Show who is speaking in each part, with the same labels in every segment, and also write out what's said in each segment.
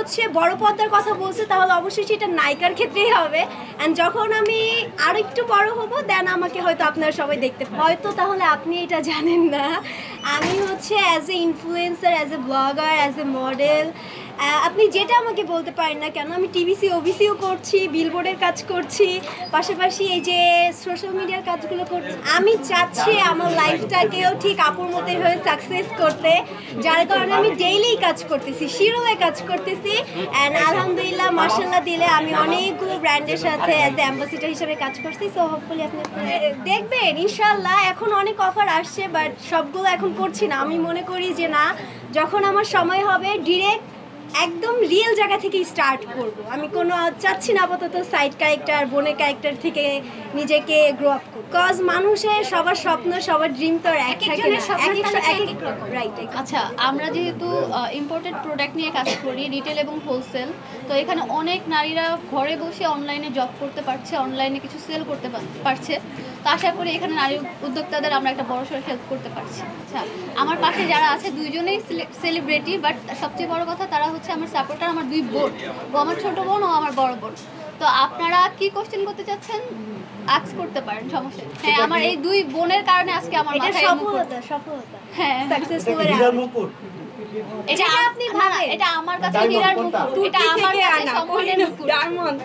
Speaker 1: হচ্ছে বড় পর্দার কথা বলছে তাহলে অবশ্যই সেটা নায়িকার ক্ষেত্রেই হবে। অ্যান্ড যখন আমি আরও একটু বড় হব দেন আমাকে হয়তো আপনারা সবাই দেখতে হয়তো তাহলে আপনি এটা জানেন না আমি হচ্ছে as a influencer, as a blogger, as a model, আপনি যেটা আমাকে বলতে পারেন না কেন, আমি টিভিসি ওবিসিও করছি, বিলবোর্ডের কাজ করছি, পাশাপাশি এই যে সোশ্যাল মিডিয়ার কাজগুলো করছি। আমি চাচ্ছি আমার লাইফটাকেও ঠিক আপুর মতোই হয়ে সাকসেস করতে, যার কারণে আমি ডেইলি কাজ করতেছি, শিরোলে কাজ করতেছি। অ্যান্ড আলহামদুলিল্লাহ মাশাআল্লাহ দিলে আমি অনেকগুলো ব্র্যান্ডের সাথে অ্যাজ এ অ্যাম্বাসিডার হিসেবে কাজ করছি। সো হোপফুলি আপনি দেখবেন ইনশাআল্লাহ। এখন অনেক অফার আসছে বাট সবগুলো এখন করছি না। আমি মনে করি যে না, যখন আমার সময় হবে ডিরেক্ট একদম রিয়েল জায়গা থেকে স্টার্ট করব। আমি কোনো চাচ্ছি না আপাতত সাইড ক্যারেক্টার, বোনের ক্যারেক্টার থেকে নিজেকে গ্রো আপ করব। কজ মানুষের সবার স্বপ্ন, সবার ড্রিম তো এক থাকে না, রাইট।
Speaker 2: আচ্ছা, আমরা যেহেতু ইম্পোর্টেড প্রোডাক্ট নিয়ে কাজ করি, রিটেল এবং হোলসেল, তো এখানে অনেক নারীরা ঘরে বসে অনলাইনে জব করতে পারছে, অনলাইনে কিছু সেল করতে পারছে। তো আশা করি এখানে নারী উদ্যোক্তাদের আমরা একটা বড়সড় হেল্প করতে পারছি। আচ্ছা, আমার পাশে যারা আছে দুইজনেই সেলিব্রিটি, বাট সবচেয়ে বড় কথা তারা হচ্ছে আমার সাপোর্টার, আমার দুই বোন। ও আমার ছোট বোন, ও আমার বড় বোন। তো আপনারা কি কোশ্চেন করতে চাচ্ছেন আস্ক করতে পারেন, সমস্যা নেই। হ্যাঁ, আমার এই দুই বোনের কারণে আজকে আমার মাথায়
Speaker 1: সফলতা।
Speaker 2: হ্যাঁ,
Speaker 1: সাকসেসফুল
Speaker 2: এটা আপনি ভাবেন, এটা আমার কাছে হীরার মুকুট, এটা আমার কাছে সম্মানের মুকুট, ডায়মন্ড।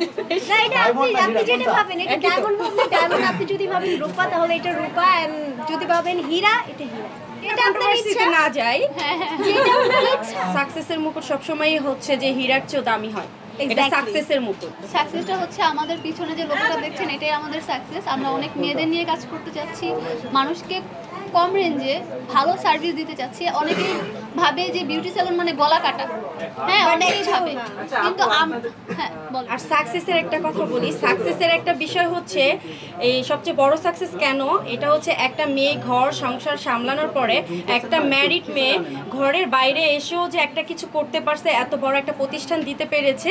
Speaker 1: না, এটা আপনি যেটা ভাবেন এটা ডায়মন্ড বলতে ডায়মন্ড, আপনি যদি ভাবেন রূপা তাহলে এটা রূপা, এন্ড যদি ভাবেন হীরা এটা হীরা।
Speaker 3: এটা আপনার ইচ্ছা না যায়, যেটা আপনার ইচ্ছা। সাকসেসের মুকুট সবসময়ই হচ্ছে যে হীরার চেয়ে দামি হয়। এটা সাকসেসের মুকুট।
Speaker 2: সাকসেসটা হচ্ছে আমাদের পিছনে যে লোকটা দেখছেন, এটাই আমাদের সাকসেস। আমরা অনেক মেয়েদের নিয়ে কাজ করতে চাচ্ছি, মানুষকে কম রেঞ্জে ভালো সার্ভিস দিতে চাচ্ছি। অনেকেই ভাবে যে বিউটি সেলুন মানে গলা কাটা, হ্যাঁ অনেকেই ভাবে, কিন্তু হ্যাঁ বল।
Speaker 3: আর সাকসেসের একটা কথা বলি, সাকসেসের একটা বিষয় হচ্ছে এই সবচেয়ে বড় সাকসেস কেন, এটা হচ্ছে একটা মেয়ে ঘর সংসার সামলানোর পরে, একটা ম্যারিড মেয়ে ঘরের বাইরে এসেও যে একটা কিছু করতে পারছে, এত বড় একটা প্রতিষ্ঠান দিতে পেরেছে,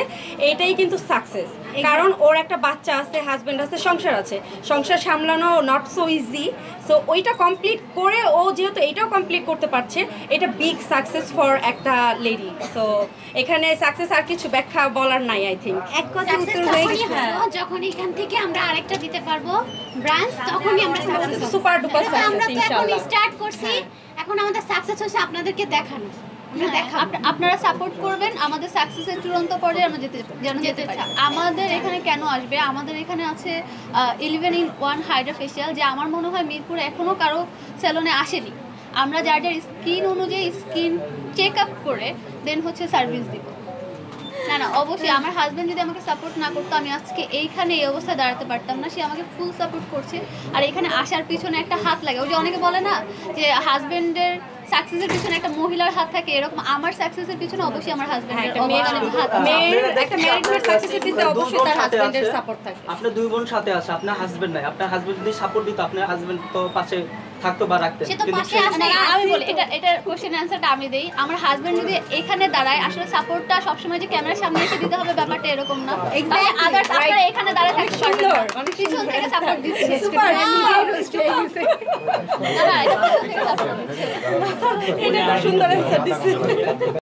Speaker 3: এটাই কিন্তু সাকসেস। কারণ ওর একটা বাচ্চা আছে, হাজব্যান্ড আছে, সংসার আছে, সংসার সামলানো নট সো ইজি। সো ওইটা কমপ্লিট করে ও যেহেতু এটাও কমপ্লিট করতে পারছে, এটা বিগ সাকসেস ফর একটা লেডি। সো এখানে সাকসেস আর কিছু ব্যাখ্যা বলার নাই। আই থিঙ্ক
Speaker 1: এক কথা উত্তর হয়ে গেছে,
Speaker 4: যখন এখান থেকে আমরা আরেকটা দিতে পারবো ব্রাঞ্চ, তখনই আমরা সাকসেস,
Speaker 3: সুপার ডুপার সাকসেস
Speaker 4: আমরা তো এখন
Speaker 3: ইনশাআল্লাহ
Speaker 4: স্টার্ট করছি। এখন আমাদের সাকসেস হচ্ছে আপনাদেরকে দেখানো।
Speaker 2: আপনারা সাপোর্ট করবেন, আমাদের সাকসেসের চূড়ান্ত পর্যায়ে আমরা যেতে পারি। আমাদের এখানে কেন আসবে, আমাদের এখানে আছে 11-in-1 হাইড্রা ফেশিয়াল, যে আমার মনে হয় মিরপুরে এখনও কারো সেলুনে আসেনি। আমরা যার যার স্কিন অনুযায়ী স্কিন চেক আপ করে দেন হচ্ছে সার্ভিস দিব। না অবশ্যই আমার হাজব্যান্ড যদি আমাকে সাপোর্ট না করতো আমি আজকে এইখানে এই অবস্থায় দাঁড়াতে পারতাম না। সে আমাকে ফুল সাপোর্ট করছে, আর এখানে আসার পিছনে একটা হাত লাগে। ওই যে অনেকে বলে না যে হাজব্যান্ডের সাকসেসের পিছনে একটা মহিলার হাত থাকে, এরকম আমার সাকসেসের পিছনে অবশ্যই আমার হাজব্যান্ডের হাত।
Speaker 3: একটা ম্যারিড সাকসেসের পিছনে অবশ্যই তার হাজবেন্ডের সাপোর্ট থাকে।
Speaker 5: আপনার দুই বোন সাথে আছে, আপনার হাজবেন্ড নাই, আপনার হাজবেন্ড যদি সাপোর্ট দিত আপনার হাজবেন্ড তো পাশে থাকতো বা রাখতেন।
Speaker 2: আমি বলি এটার কোশ্চেন অ্যান্সারটা আমি দেই। আমার হাজব্যান্ড যদি এখানে দাঁড়ায়, আসলে সাপোর্টটা সবসময় যে ক্যামেরার সামনে এসে দিতে হবে ব্যাপারটা এরকম না। আদার্স আপনারা এখানে দাঁড়ায় থাকতে পারবেন, পিছন থেকে সাপোর্ট দিচ্ছে।
Speaker 3: এটা সুন্দর অ্যান্সার দিচ্ছে।